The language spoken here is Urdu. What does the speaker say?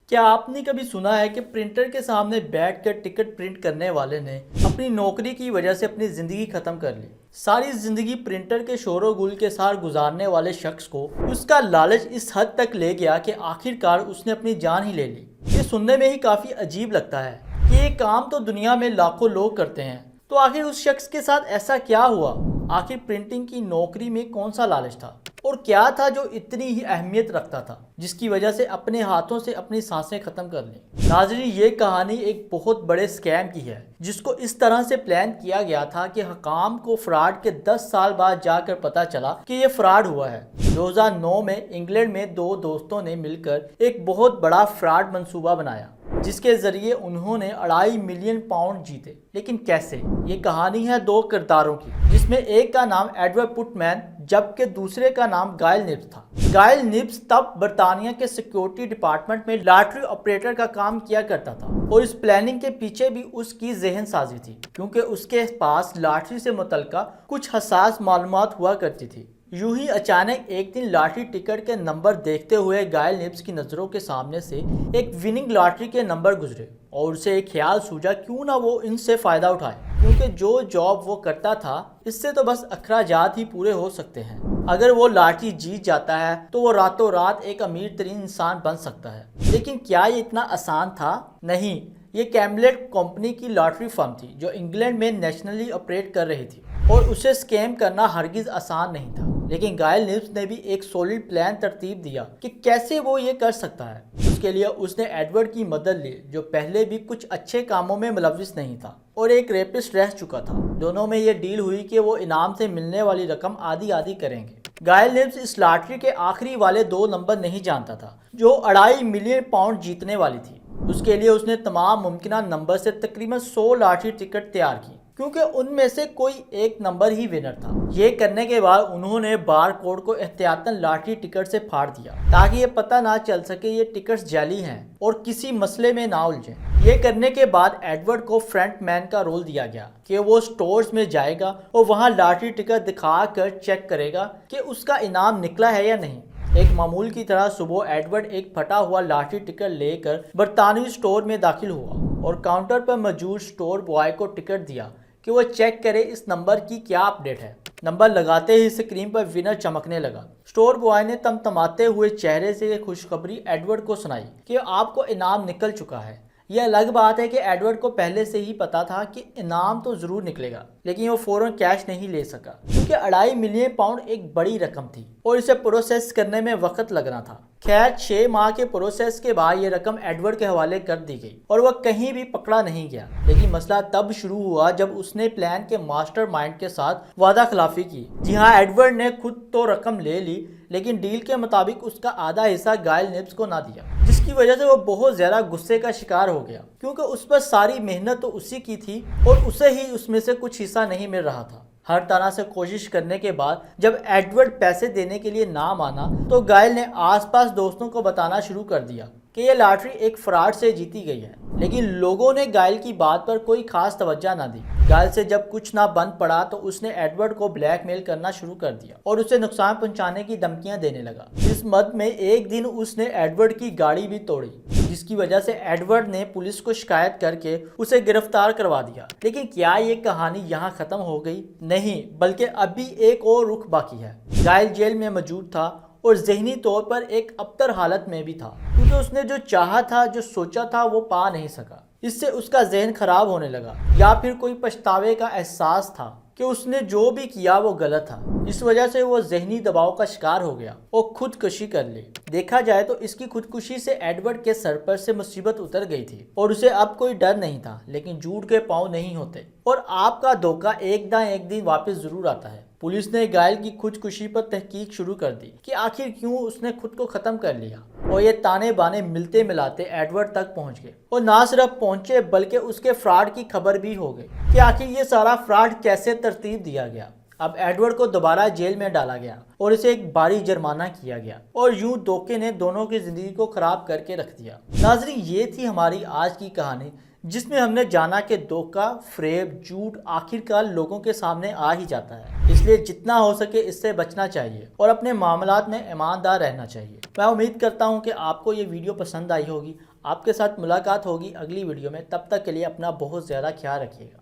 کیا آپ نے کبھی سنا ہے کہ پرنٹر کے سامنے بیٹھ کر ٹکٹ پرنٹ کرنے والے نے اپنی نوکری کی وجہ سے اپنی زندگی ختم کر لی؟ ساری زندگی پرنٹر کے شور و گل کے ساتھ گزارنے والے شخص کو اس کا لالچ اس حد تک لے گیا کہ آخر کار اس نے اپنی جان ہی لے لی۔ یہ سننے میں ہی کافی عجیب لگتا ہے کہ یہ کام تو دنیا میں لاکھوں لوگ کرتے ہیں، تو آخر اس شخص کے ساتھ ایسا کیا ہوا؟ آخر پرنٹنگ کی نوکری میں کون سا لالچ تھا اور کیا تھا جو اتنی ہی اہمیت رکھتا تھا جس کی وجہ سے اپنے ہاتھوں سے اپنی سانسیں ختم کر لیں؟ ناظرین، یہ کہانی ایک بہت بڑے سکیم کی ہے جس کو اس طرح سے پلان کیا گیا تھا کہ حکام کو فراڈ کے 10 سال بعد جا کر پتا چلا کہ یہ فراڈ ہوا ہے۔ 2009 میں انگلینڈ میں دو دوستوں نے مل کر ایک بہت بڑا فراڈ منصوبہ بنایا جس کے ذریعے انہوں نے 2.5 ملین پاؤنڈ جیتے۔ لیکن کیسے؟ یہ کہانی ہے دو کرداروں کی، جس میں ایک کا نام ایڈورڈ پٹمین جبکہ دوسرے کا نام گائل نبز تھا۔ گائل نبز تب برطانیہ کے سیکیورٹی ڈپارٹمنٹ میں لاٹری آپریٹر کا کام کیا کرتا تھا، اور اس پلاننگ کے پیچھے بھی اس کی ذہن سازی تھی، کیونکہ اس کے پاس لاٹری سے متعلقہ کچھ حساس معلومات ہوا کرتی تھی۔ یوں ہی اچانک ایک دن لاٹری ٹکٹ کے نمبر دیکھتے ہوئے گائل نبز کی نظروں کے سامنے سے ایک وننگ لاٹری کے نمبر گزرے، اور اسے ایک خیال سوچا کیوں نہ وہ ان سے فائدہ اٹھائے، کیونکہ جو جاب وہ کرتا تھا اس سے تو بس اخراجات ہی پورے ہو سکتے ہیں۔ اگر وہ لاٹری جیت جاتا ہے تو وہ راتوں رات ایک امیر ترین انسان بن سکتا ہے۔ لیکن کیا یہ اتنا آسان تھا؟ نہیں، یہ کیمبلٹ کمپنی کی لاٹری فرم تھی جو انگلینڈ میں نیشنلی آپریٹ کر رہی تھی، اور اسے اسکیم کرنا ہرگز آسان نہیں تھا۔ لیکن گائل نبز نے بھی ایک سولڈ پلان ترتیب دیا کہ کیسے وہ یہ کر سکتا ہے۔ اس کے لیے اس نے ایڈورڈ کی مدد لی، جو پہلے بھی کچھ اچھے کاموں میں ملوث نہیں تھا اور ایک ریپسٹ رہ چکا تھا۔ دونوں میں یہ ڈیل ہوئی کہ وہ انعام سے ملنے والی رقم آدھی آدھی کریں گے۔ گائل نبز اس لاٹری کے آخری والے 2 نمبر نہیں جانتا تھا جو 2.5 ملین پاؤنڈ جیتنے والی تھی۔ اس کے لیے اس نے تمام ممکنہ نمبر سے تقریباً 100 لاٹری ٹکٹ تیار کی، کیونکہ ان میں سے کوئی ایک نمبر ہی ونر تھا۔ یہ کرنے کے بعد انہوں نے بار کوڈ کو احتیاطاً لاٹری ٹکٹ سے پھاڑ دیا تاکہ یہ پتہ نہ چل سکے یہ ٹکٹس جعلی ہیں اور کسی مسئلے میں نہ الجھیں۔ یہ کرنے کے بعد ایڈورڈ کو فرنٹ مین کا رول دیا گیا کہ وہ سٹورز میں جائے گا اور وہاں لاٹری ٹکٹ دکھا کر چیک کرے گا کہ اس کا انعام نکلا ہے یا نہیں۔ ایک معمول کی طرح صبح ایڈورڈ ایک پھٹا ہوا لاٹری ٹکٹ لے کر برطانوی سٹور میں داخل ہوا اور کاؤنٹر پر موجود سٹور بوائے کو ٹکٹ دیا کہ وہ چیک کرے اس نمبر کی کیا اپڈیٹ ہے۔ نمبر لگاتے ہی اسکرین پر ونر چمکنے لگا۔ سٹور بوائے نے تمتماتے ہوئے چہرے سے یہ خوشخبری ایڈورڈ کو سنائی کہ آپ کو انعام نکل چکا ہے۔ یہ الگ بات ہے کہ ایڈورڈ کو پہلے سے ہی پتا تھا کہ انعام تو ضرور نکلے گا، لیکن وہ فوراً کیش نہیں لے سکا، کیونکہ 2.5 ملین پاؤنڈ ایک بڑی رقم تھی اور اسے پروسیس کرنے میں وقت لگنا تھا۔ خیر، 6 ماہ کے پروسیس کے بعد یہ رقم ایڈورڈ کے حوالے کر دی گئی اور وہ کہیں بھی پکڑا نہیں گیا۔ لیکن مسئلہ تب شروع ہوا جب اس نے پلان کے ماسٹر مائنڈ کے ساتھ وعدہ خلافی کی۔ جی ہاں، ایڈورڈ نے خود تو رقم لے لی، لیکن ڈیل کے مطابق اس کا آدھا حصہ گائل نبز کو نہ دیا، جس کی وجہ سے وہ بہت زیادہ غصے کا شکار ہو گیا، کیونکہ اس پر ساری محنت تو اسی کی تھی اور اسے ہی اس میں سے کچھ حصہ نہیں مل رہا تھا۔ ہر طرح سے کوشش کرنے کے بعد جب ایڈورڈ پیسے دینے کے لیے نہ مانا تو گائل نے آس پاس دوستوں کو بتانا شروع کر دیا کہ یہ لاٹری ایک فراڈ سے جیتی گئی ہے۔ لیکن لوگوں نے گائل کی بات پر کوئی خاص توجہ نہ دی۔ گائل سے جب کچھ نہ بن پڑا تو اس نے ایڈورڈ کو بلیک میل کرنا شروع کر دیا اور اسے نقصان پہنچانے کی دھمکیاں دینے لگا۔ اس مد میں ایک دن اس نے ایڈورڈ کی گاڑی بھی توڑی، جس کی وجہ سے ایڈورڈ نے پولیس کو شکایت کر کے اسے گرفتار کروا دیا۔ لیکن کیا یہ کہانی یہاں ختم ہو گئی؟ نہیں، بلکہ ابھی ایک اور رخ باقی ہے۔ گائل جیل میں موجود تھا اور ذہنی طور پر ایک ابتر حالت میں بھی تھا، کیونکہ اس نے جو چاہا تھا، جو سوچا تھا، وہ پا نہیں سکا۔ اس سے اس کا ذہن خراب ہونے لگا، یا پھر کوئی پچھتاوے کا احساس تھا کہ اس نے جو بھی کیا وہ غلط تھا۔ اس وجہ سے وہ ذہنی دباؤ کا شکار ہو گیا اور خودکشی کر لی۔ دیکھا جائے تو اس کی خودکشی سے ایڈورڈ کے سر پر سے مصیبت اتر گئی تھی اور اسے اب کوئی ڈر نہیں تھا۔ لیکن جھوٹ کے پاؤں نہیں ہوتے اور آپ کا دھوکہ ایک نہ ایک دن واپس ضرور آتا ہے۔ پولیس نے گائل کی خودکشی پر تحقیق شروع کر دی کہ آخر کیوں اس نے خود کو ختم کر لیا، اور یہ تانے بانے ملتے ملاتے ایڈورڈ تک پہنچ گئے، اور نہ صرف پہنچے بلکہ اس کے فراڈ کی خبر بھی ہو گئی کہ آخر یہ سارا فراڈ کیسے ترتیب دیا گیا۔ اب ایڈورڈ کو دوبارہ جیل میں ڈالا گیا اور اسے ایک بھاری جرمانہ کیا گیا، اور یوں دھوکے نے دونوں کی زندگی کو خراب کر کے رکھ دیا۔ ناظرین، یہ تھی ہماری آج کی کہانی، جس میں ہم نے جانا کہ دھوکہ، فریب، جھوٹ آخرکار لوگوں کے سامنے آ ہی جاتا ہے۔ اس لیے جتنا ہو سکے اس سے بچنا چاہیے اور اپنے معاملات میں ایماندار رہنا چاہیے۔ میں امید کرتا ہوں کہ آپ کو یہ ویڈیو پسند آئی ہوگی۔ آپ کے ساتھ ملاقات ہوگی اگلی ویڈیو میں، تب تک کے لیے اپنا بہت زیادہ خیال رکھیے گا۔